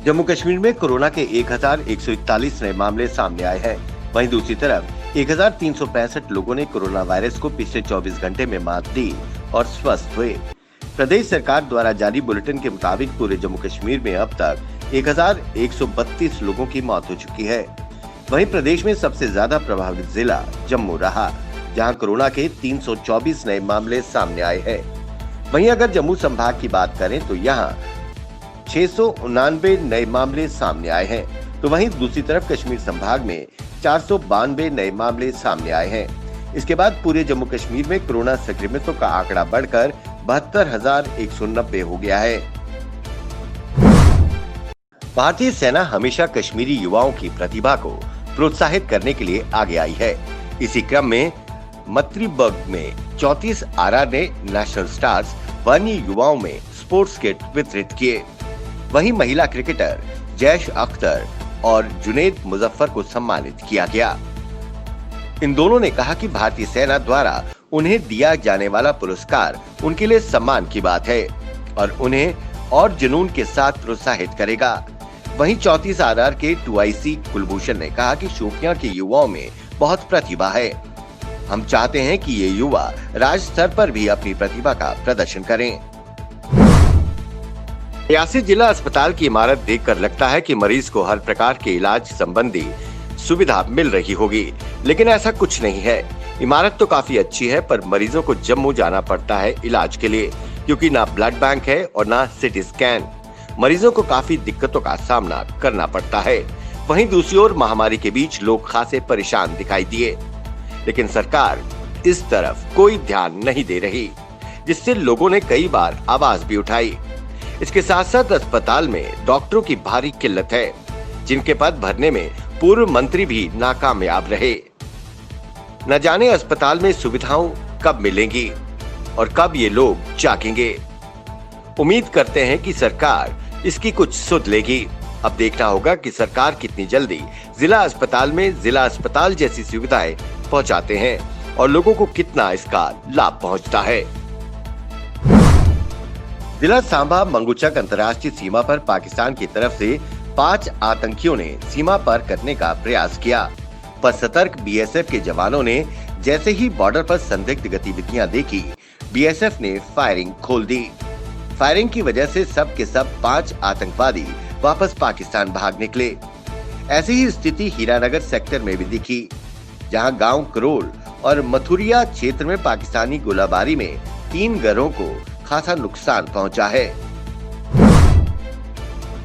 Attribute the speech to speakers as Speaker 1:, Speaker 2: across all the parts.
Speaker 1: जम्मू कश्मीर में कोरोना के 1141 नए मामले सामने आए हैं। वहीं दूसरी तरफ 1365 लोगों ने कोरोना वायरस को पिछले 24 घंटे में मात दी और स्वस्थ हुए। प्रदेश सरकार द्वारा जारी बुलेटिन के मुताबिक पूरे जम्मू कश्मीर में अब तक 1132 लोगों की मौत हो चुकी है। वहीं प्रदेश में सबसे ज्यादा प्रभावित जिला जम्मू रहा, जहां कोरोना के 324 नए मामले सामने आए हैं। वहीं अगर जम्मू संभाग की बात करें तो यहां 699 नए मामले सामने आए हैं, तो वहीं दूसरी तरफ कश्मीर संभाग में 492 नए मामले सामने आए हैं। इसके बाद पूरे जम्मू कश्मीर में कोरोना संक्रमितों का आंकड़ा बढ़कर 72,190 हो गया है। भारतीय सेना हमेशा कश्मीरी युवाओं की प्रतिभा को प्रोत्साहित करने के लिए आगे आई है। इसी क्रम में मत्रीबर्ग में 34 आरआर ने नेशनल स्टार्स वन्य युवाओं में स्पोर्ट्स किट वितरित किए। वहीं महिला क्रिकेटर जैश अख्तर और जुनैद मुजफ्फर को सम्मानित किया गया। इन दोनों ने कहा कि भारतीय सेना द्वारा उन्हें दिया जाने वाला पुरस्कार उनके लिए सम्मान की बात है और उन्हें और जुनून के साथ प्रोत्साहित करेगा। वहीं 34 आरआर के 2IC कुलभूषण ने कहा कि शोपियां के युवाओं में बहुत प्रतिभा है। हम चाहते हैं कि ये युवा राज्य स्तर पर भी अपनी प्रतिभा का प्रदर्शन करें। रियासी जिला अस्पताल की इमारत देखकर लगता है कि मरीज को हर प्रकार के इलाज संबंधी सुविधा मिल रही होगी, लेकिन ऐसा कुछ नहीं है। इमारत तो काफी अच्छी है, पर मरीजों को जम्मू जाना पड़ता है इलाज के लिए, क्योंकि ना ब्लड बैंक है और ना सिटी स्कैन। मरीजों को काफी दिक्कतों का सामना करना पड़ता है। वहीं दूसरी ओर महामारी के बीच लोग खासे परेशान दिखाई दिए, लेकिन सरकार इस तरफ कोई ध्यान नहीं दे रही, जिससे लोगों ने कई बार आवाज भी उठाई। इसके साथ साथ अस्पताल में डॉक्टरों की भारी किल्लत है, जिनके पद भरने में पूर्व मंत्री भी नाकामयाब रहे। न जाने अस्पताल में सुविधाओं कब मिलेंगी और कब ये लोग जागेंगे। उम्मीद करते हैं कि सरकार इसकी कुछ सुध लेगी। अब देखना होगा कि सरकार कितनी जल्दी जिला अस्पताल में जिला अस्पताल जैसी सुविधाएं पहुंचाते हैं और लोगों को कितना इसका लाभ पहुंचता है। जिला सांबा मंगूचक अंतर्राष्ट्रीय सीमा पर पाकिस्तान की तरफ से 5 आतंकियों ने सीमा पार करने का प्रयास किया, पर सतर्क बीएसएफ के जवानों ने जैसे ही बॉर्डर पर संदिग्ध गतिविधियां देखी, बीएसएफ ने फायरिंग खोल दी। फायरिंग की वजह से सब के सब 5 आतंकवादी वापस पाकिस्तान भाग निकले। ऐसी ही स्थिति हीरानगर सेक्टर में भी दिखी, जहां गांव करोल और मथुरिया क्षेत्र में पाकिस्तानी गोलाबारी में 3 घरों को खासा नुकसान पहुंचा है।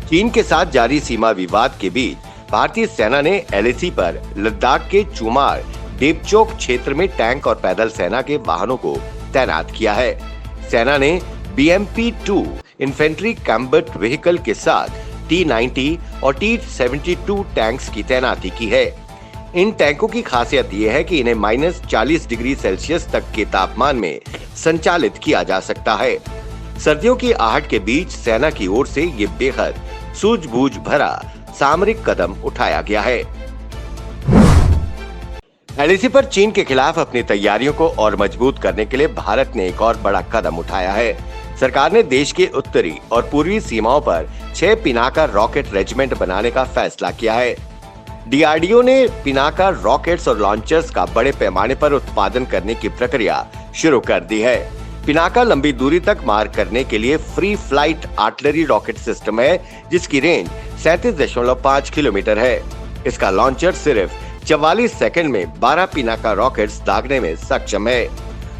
Speaker 1: चीन के साथ जारी सीमा विवाद के बीच भारतीय सेना ने LAC पर लद्दाख के चुमार डेपचोक क्षेत्र में टैंक और पैदल सेना के वाहनों को तैनात किया है। सेना ने BMP-2 इन्फेंट्री कॉम्बैट व्हीकल के साथ T-90 और T-72 टैंक्स की तैनाती की है। इन टैंकों की खासियत यह है कि इन्हें -40 डिग्री सेल्सियस तक के तापमान में संचालित किया जा सकता है। सर्दियों की आहट के बीच सेना की ओर से ये बेहद सूझबूझ भरा सामरिक कदम उठाया गया है। LAC पर चीन के खिलाफ अपनी तैयारियों को और मजबूत करने के लिए भारत ने एक और बड़ा कदम उठाया है। सरकार ने देश के उत्तरी और पूर्वी सीमाओं पर 6 पिनाका रॉकेट रेजिमेंट बनाने का फैसला किया है। DRDO ने पिनाका रॉकेट्स और लॉन्चर्स का बड़े पैमाने पर उत्पादन करने की प्रक्रिया शुरू कर दी है। पिनाका लंबी दूरी तक मार करने के लिए free flight artillery rocket system है, जिसकी रेंज 37.5 किलोमीटर है। इसका लॉन्चर सिर्फ 44 सेकंड में 12 पिनाका रॉकेट्स दागने में सक्षम है।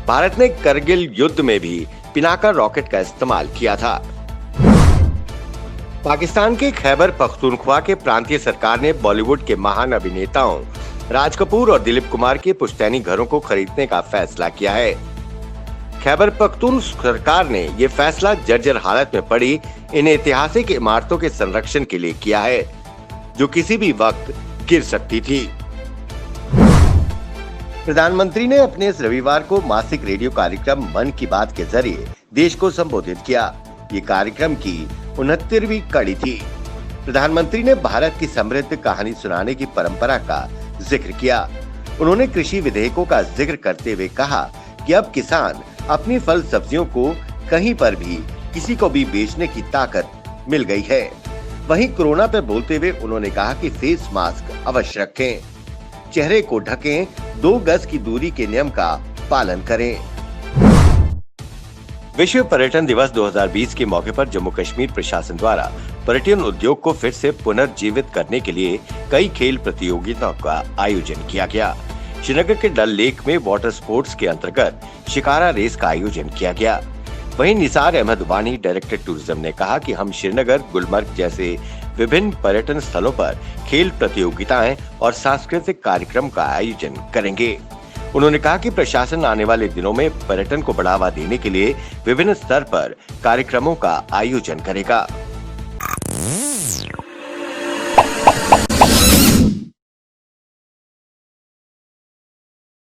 Speaker 1: भारत ने करगिल युद्ध में भी पिनाका रॉकेट का इस्तेमाल किया था। पाकिस्तान के खैबर पख्तूनख्वा के प्रांतीय सरकार ने बॉलीवुड के महान अभिनेताओं राज कपूर और दिलीप कुमार के पुश्तैनी घरों को खरीदने का फैसला किया है। खैबर पख्तून सरकार ने ये फैसला जर्जर हालत में पड़ी इन ऐतिहासिक इमारतों के संरक्षण के लिए किया है, जो किसी भी वक्त गिर सकती थी। प्रधानमंत्री ने अपने इस रविवार को मासिक रेडियो कार्यक्रम मन की बात के जरिए देश को संबोधित किया। ये कार्यक्रम की 69वीं कड़ी थी। प्रधानमंत्री ने भारत की समृद्ध कहानी सुनाने की परंपरा का जिक्र किया। उन्होंने कृषि विधेयकों का जिक्र करते हुए कहा कि अब किसान अपनी फल सब्जियों को कहीं पर भी किसी को भी बेचने की ताकत मिल गई है। वहीं कोरोना पर बोलते हुए उन्होंने कहा कि फेस मास्क अवश्य रखें, चेहरे को ढकें, 2 गज की दूरी के नियम का पालन करें। विश्व पर्यटन दिवस 2020 के मौके पर जम्मू कश्मीर प्रशासन द्वारा पर्यटन उद्योग को फिर से पुनर्जीवित करने के लिए कई खेल प्रतियोगिताओं का आयोजन किया गया। श्रीनगर के डल लेक में वाटर स्पोर्ट्स के अंतर्गत शिकारा रेस का आयोजन किया गया। वहीं निसार अहमद वानी, डायरेक्टर टूरिज्म, ने कहा कि हम श्रीनगर, गुलमर्ग जैसे विभिन्न पर्यटन स्थलों पर खेल प्रतियोगिताएं और सांस्कृतिक कार्यक्रम का आयोजन करेंगे। उन्होंने कहा कि प्रशासन आने वाले दिनों में पर्यटन को बढ़ावा देने के लिए विभिन्न स्तर पर कार्यक्रमों का आयोजन करेगा।